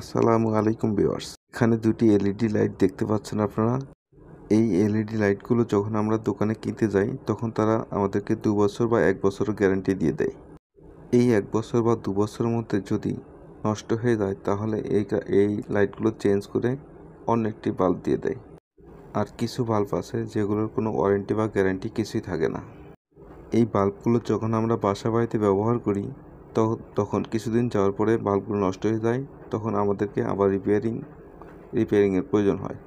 আসসালামু আলাইকুম ভিউয়ার্স। এখানে দুটি এলইডি লাইট দেখতে পাচ্ছেন আপনারা। এই এলইডি লাইটগুলো যখন আমরা দোকানে কিনতে যাই তখন তারা আমাদেরকে 2 বছর বা 1 বছরের গ্যারান্টি দিয়ে দেয়। এই 1 বছর বা 2 বছরের মধ্যে যদি নষ্ট হয়ে যায় তাহলে এই লাইটগুলো চেঞ্জ করে অন্য একটি বাল্ব দিয়ে দেয়। আর কিছু বাল্ব আছে যেগুলোর কোনো ওয়ারেন্টি বা গ্যারান্টি কিছুই থাকে না। এই বাল্বগুলো যখন আমরা বাসা বাড়িতে ব্যবহার করি তখন কিছুদিন যাওয়ার পরে বাল্বগুলো নষ্ট হয়ে যায়, তখন আমাদেরকে আবার রিপেয়ারিংয়ের প্রয়োজন হয়।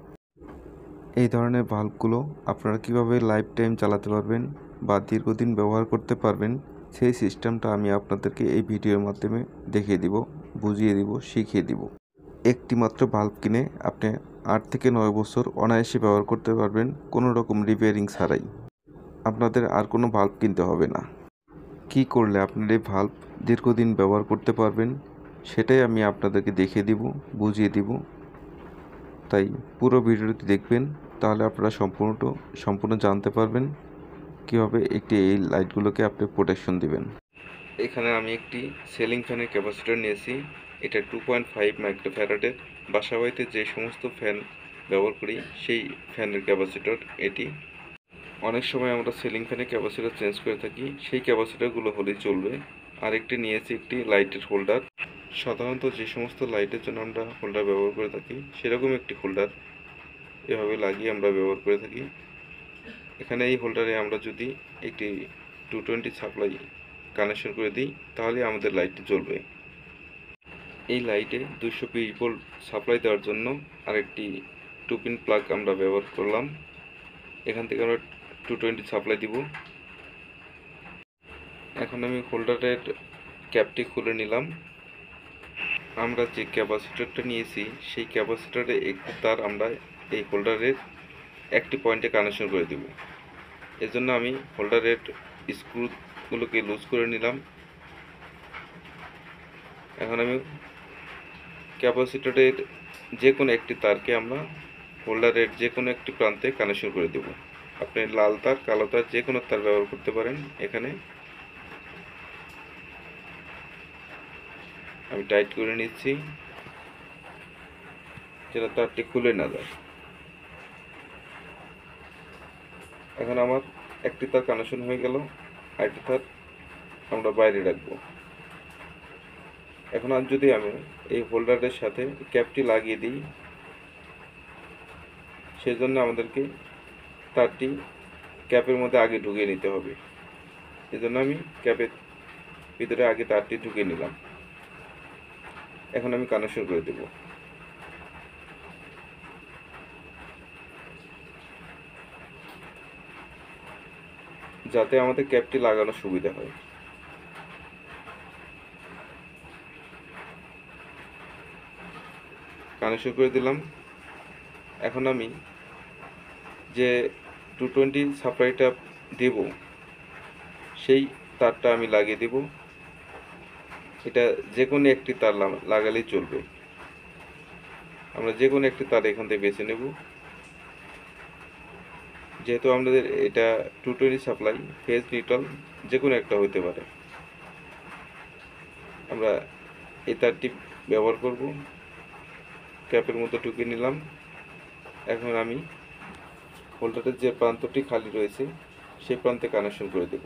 এই ধরনের বাল্বগুলো আপনারা কিভাবে লাইফ টাইম চালাতে পারবেন বা দীর্ঘদিন ব্যবহার করতে পারবেন সেই সিস্টেমটা আমি আপনাদেরকে এই ভিডিওর মাধ্যমে দেখিয়ে দিব, বুঝিয়ে দিব, শিখিয়ে দিব। একটি মাত্র বাল্ব কিনে আপনি 8 থেকে 9 বছর অনায়াসে ব্যবহার করতে পারবেন কোনো রকম রিপেয়ারিং ছাড়াই। আপনাদের আর কোনো বাল্ব কিনতে হবে না। কি করলে আপনার এই বাল্ব দীর্ঘদিন ব্যবহার করতে পারবেন সেটাই আমি আপনাদেরকে দেখিয়ে দিব, বুঝিয়ে দিব। তাই পুরো ভিডিওটি দেখবেন, তাহলে আপনারা সম্পূর্ণ জানতে পারবেন কীভাবে এই লাইটগুলোকে আপনি প্রোটেকশন দিবেন। এখানে আমি একটি সিলিং ফ্যানের ক্যাপাসিটর নিয়েছি। এটা 2.5 মাইক্রোফ্যারাডের। বাসাবাড়িতে যে সমস্ত ফ্যান ব্যবহার করি সেই ফ্যানের ক্যাপাসিটর এটি। অনেক সময় আমরা সিলিং ফ্যানের ক্যাপাসিটর চেঞ্জ করে থাকি, সেই ক্যাপাসিটরগুলো হলেই চলবে। আরেকটি নিয়েছি একটি লাইটের হোল্ডার। সাধারণত যে সমস্ত লাইটের জন্য আমরা হোল্ডার ব্যবহার করে থাকি সেরকম একটি হোল্ডার এভাবে লাগিয়ে আমরা ব্যবহার করে থাকি। এখানে এই হোল্ডারে আমরা যদি একটি 220 সাপ্লাই কানেকশন করে দিই তাহলে আমাদের লাইটটি জ্বলবে। এই লাইটে 220 ভোল্ট সাপ্লাই দেওয়ার জন্য আরেকটি 2 পিন প্লাগ আমরা ব্যবহার করলাম। এখান থেকে আমরা 220 সাপ্লাই দিব। এখন আমি হোল্ডারের ক্যাপটি খুলে নিলাম। আমরা যে ক্যাপাসিটরটা নিয়েছি সেই ক্যাপাসিটরে একটি তার আমরা এই হোল্ডারের একটি পয়েন্টে কানেকশন করে দেব। এজন্য আমি হোল্ডারের স্ক্রুগুলোকে লুজ করে নিলাম। এখন আমি ক্যাপাসিটরের যে কোনো একটি তারকে আমরা হোল্ডারের যে কোনো একটি প্রান্তে কানেকশন করে দেব। আপনি লাল তার, কালো তার যে কোনো তার ব্যবহার করতে পারেন। এখানে আমি টাইট করে নিচ্ছি যেন তারটি খুলে না যায়। এখন আমার একটি তার কানেকশন হয়ে গেল, আরেকটি তার আমরা বাইরে রাখবো। এখন আর যদি আমি এই হোল্ডারের সাথে ক্যাপটি লাগিয়ে দিই, সেজন্য আমাদেরকে তারটি ক্যাপের মধ্যে আগে ঢুকিয়ে নিতে হবে। এজন্য আমি ক্যাপের ভিতরে আগে তারটি ঢুকিয়ে নিলাম। এখন আমি কানেকশন করে দেব। যাতে আমাদের ক্যাপটি লাগানো সুবিধা হয়। কানেকশন করে দিলাম। এখন আমি যে 220 সাপ্লাইটা দেব সেই তারটা আমি লাগিয়ে দেব। এটা যে কোনো একটি তার লাগালেই চলবে। আমরা যে কোনো একটি তার এখান থেকে বেছে নেব। যেহেতু আমাদের এটা 220 সাপ্লাই, ফেজ নিউট্রাল যে কোনো একটা হতে পারে। আমরা এই তারটি ব্যবহার করব। ক্যাপের মধ্যে ঢুকিয়ে নিলাম। এখন আমি হোল্ডারের যে প্রান্তটি খালি রয়েছে সেই প্রান্তে কানেকশন করে দেব।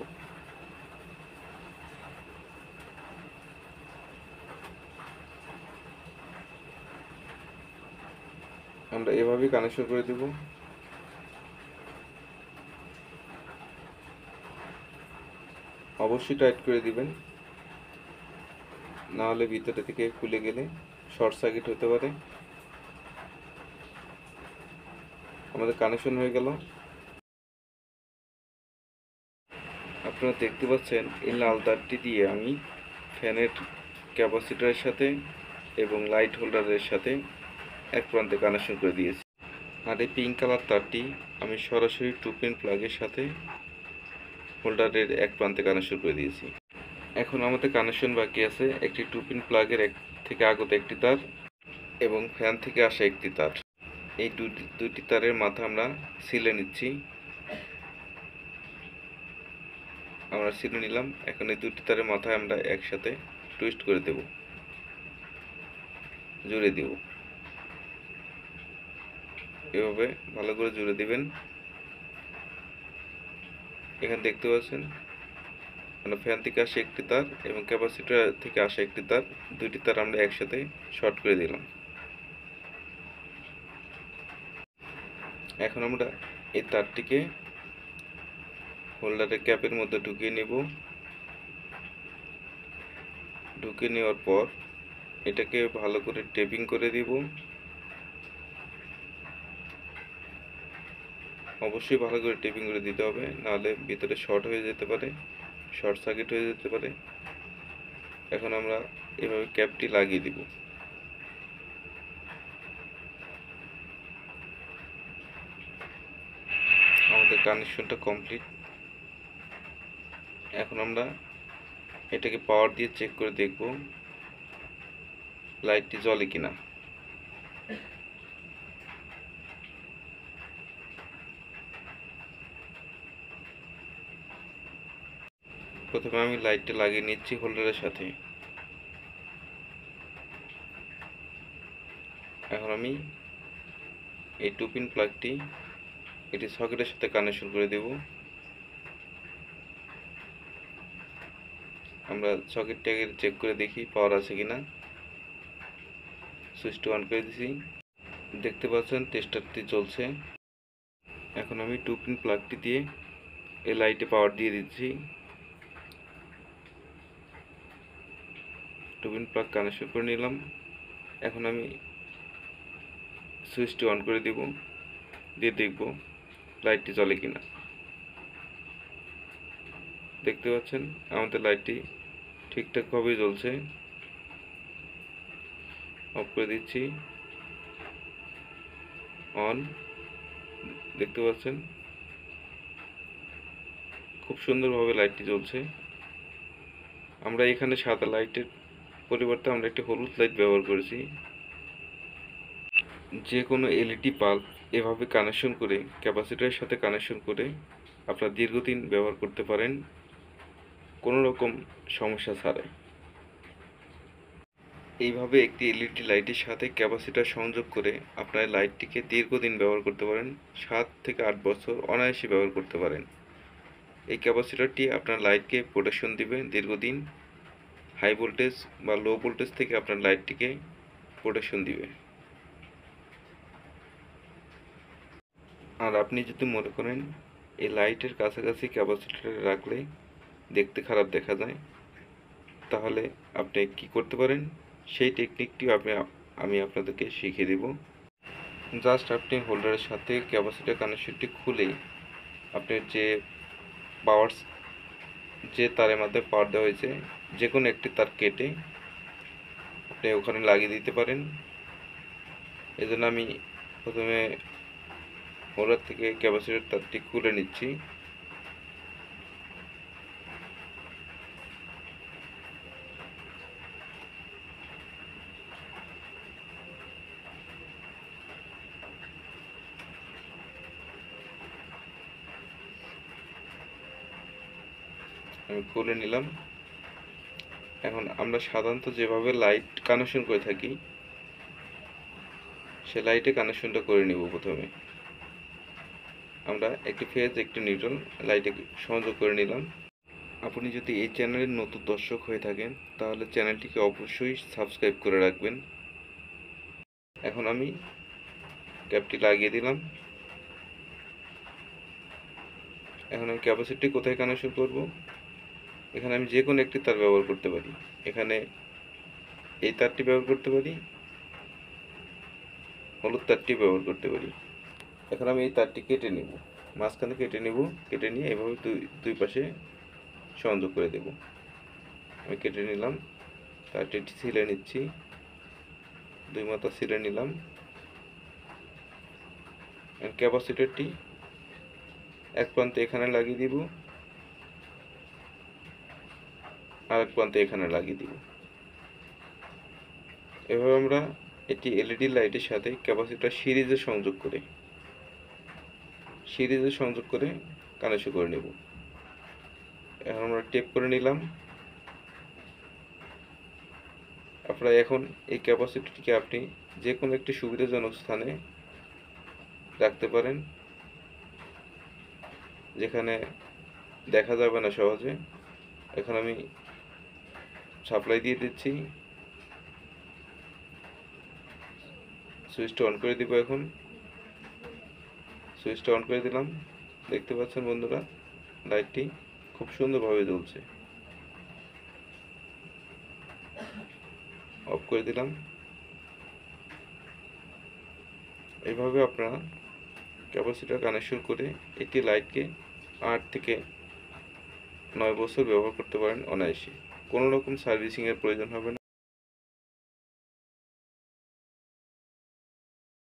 আমরা এভাবেই কানেকশন করে দেব। অবশ্যই টাইট করে দিবেন, না হলে ভিতরে থেকে খুলে গেলে শর্ট সার্কিট হতে পারে। আমাদের কানেকশন হয়ে গেল। আপনারা দেখতে পাচ্ছেন এই লাল তারটি দিয়ে আমি ফ্যানের ক্যাপাসিটরের সাথে এবং লাইট হোল্ডারের সাথে এক প্রান্তে কানেকশন করে দিয়েছি। আর এই পিঙ্ক কালার তারটি আমি সরাসরি 2 পিন প্লাগের সাথে হোল্ডারের এক প্রান্তে কানেকশন করে দিয়েছি। এখন আমাদের কানেকশন বাকি আছে একটি 2 পিন প্লাগের থেকে আগত একটি তার এবং ফ্যান থেকে আসা একটি তার। এই দুটি তারের মাথা আমরা সিলে নিচ্ছি। আমরা সিলে নিলাম। এখন এই দুটি তারের মাথায় আমরা একসাথে টুইস্ট করে দেব। জুড়ে দিব। এভাবে ভালো করে জুড়ে দিবেন। এখানে দেখতে পাচ্ছেন মানে ফ্যান থেকে আসে একটি তার এবং ক্যাপাসিটর থেকে আসে একটি তার, দুইটি তার আমরা একসাথে শর্ট করে দিলাম। এখন আমরা এই তারটিকে হোল্ডারের ক্যাপের মধ্যে ঢুকিয়ে নেব। ঢুকিয়ে নেওয়ার পর এটাকে ভালো করে টেপিং করে দিব। অবশ্যই ভালো করে টেপিং করে দিতে হবে, নাহলে ভিতরে শর্ট হয়ে যেতে পারে, শর্ট সার্কিট হয়ে যেতে পারে। এখন আমরা এভাবে ক্যাপটি লাগিয়ে দিব। আমাদের কানেকশনটা কমপ্লিট। এখন আমরা এটাকে পাওয়ার দিয়ে চেক করে দেখব লাইটটি জ্বলে কিনা। প্রথমে আমি লাইটটা লাগিয়ে নিচ্ছি হোল্ডারের সাথে। এখন আমি এই 2 পিন প্লাগটি এটি সকেটের সাথে কানেকশন করে দেব। আমরা সকেটটাকে চেক করে দেখি পাওয়ার আছে কিনা। সুইচটি অন করে দিছি, দেখতে পাচ্ছেন টেস্টারটি চলছে। এখন আমি 2 পিন প্লাগটি দিয়ে এই লাইটে পাওয়ার দিয়ে দিচ্ছি। 2 পিন প্লাগ কানেকশন করে নিলাম। এখন আমি সুইচটি অন করে দেব, দিয়ে দেখব লাইটটি জ্বলে কিনা। দেখতে পাচ্ছেন আমাদের লাইটটি ঠিকঠাকভাবে জ্বলছে। অফ করে দিচ্ছি, অন। দেখতে পাচ্ছেন খুব সুন্দরভাবে লাইটটি জ্বলছে। আমরা এখানে সাদা লাইটের পরিবর্তে আমরা একটি হলুদ লাইট ব্যবহার করেছি। যে কোনো এলইডি বাল্ব এভাবে কানেকশন করে ক্যাপাসিটরের সাথে কানেকশন করে আপনারা দীর্ঘদিন ব্যবহার করতে পারেন কোনো রকম সমস্যা ছাড়াই। এইভাবে একটি এলইডি লাইটের সাথে ক্যাপাসিটর সংযোগ করে আপনার লাইটটিকে দীর্ঘদিন ব্যবহার করতে পারেন, 7 থেকে 8 বছর অনায়াসে ব্যবহার করতে পারেন। এই ক্যাপাসিটরটি আপনার লাইটকে প্রোটেকশন দিবে দীর্ঘদিন, হাই ভোল্টেজ বা লো ভোল্টেজ থেকে আপনার লাইটটিকে প্রোটেকশন দিবে। আর আপনি যদি মনে করেন এই লাইটের কাছাকাছি ক্যাপাসিটর রাখলে দেখতে খারাপ দেখা যায়, তাহলে আপনি কি করতে পারেন সেই টেকনিকটিও আমি আপনাদেরকে শিখিয়ে দেব। জাস্ট আপনি হোল্ডারের সাথে ক্যাপাসিটর কানেকশনটি খুলেই আপনার যে তারের মাধ্যমে পাওয়ার দেওয়া হয়েছে যে কোনো একটি তার কেটে আপনি ওখানে লাগিয়ে দিতে পারেন। এজন্য আমি প্রথমে হোল্ডার থেকে ক্যাপাসিটর তারটি খুলে নিচ্ছি। আমি খুলে নিলাম। এখন আমরা সাধারণত যেভাবে লাইট কানেকশন করে থাকি সে লাইটে কানেকশনটা করে নিব। প্রথমে আমরা একটি ফেজ একটি নিউট্রাল লাইটে সংযোগ করে নিলাম। আপনি যদি এই চ্যানেলের নতুন দর্শক হয়ে থাকেন তাহলে চ্যানেলটিকে অবশ্যই সাবস্ক্রাইব করে রাখবেন। এখন আমি ক্যাপটি লাগিয়ে দিলাম। এখন আমি ক্যাপাসিটি কোথায় কানেকশন করব, এখানে আমি যে কোনো একটি তার ব্যবহার করতে পারি। এখানে এই তারটি ব্যবহার করতে পারি, হলুদ তারটি ব্যবহার করতে পারি। এখন আমি এই তারটি কেটে নেব, মাঝখানে কেটে নেব, কেটে নিয়ে এভাবে দুই পাশে সংযোগ করে দেব। আমি কেটে নিলাম, তারটি ছিলে নিচ্ছি, দুই মাথা ছিলে নিলাম। ক্যাপাসিটরটি এক প্রান্তে এখানে লাগিয়ে দিব, আর এক প্রান্তে এখানে লাগিয়ে দিব। এভাবে আমরা এটি এলইডি লাইটের সাথে ক্যাপাসিটর সিরিজে সংযোগ করে কানেকশন করে নেব। এখন আমরা টেপ করে নিলাম। আপনারা এখন এই ক্যাপাসিটরটিকে আপনি যে কোনো একটি সুবিধাজনক স্থানে রাখতে পারেন, যেখানে দেখা যাবে না সহজে। এখন আমি সাপ্লাই দিয়ে দিচ্ছি, সুইচটা অন করে দিব। এখন সুইচটা অন করে দিলাম, দেখতে পাচ্ছেন বন্ধুরা লাইটটি খুব সুন্দরভাবে জ্বলছে। অফ করে দিলাম। এইভাবে আপনারা ক্যাপাসিটর কানেকশন করে একটি লাইটকে 8 থেকে 9 বছর ব্যবহার করতে পারেন অনায়াসে। কোনো রকম সার্ভিসিংয়ের প্রয়োজন হবে না।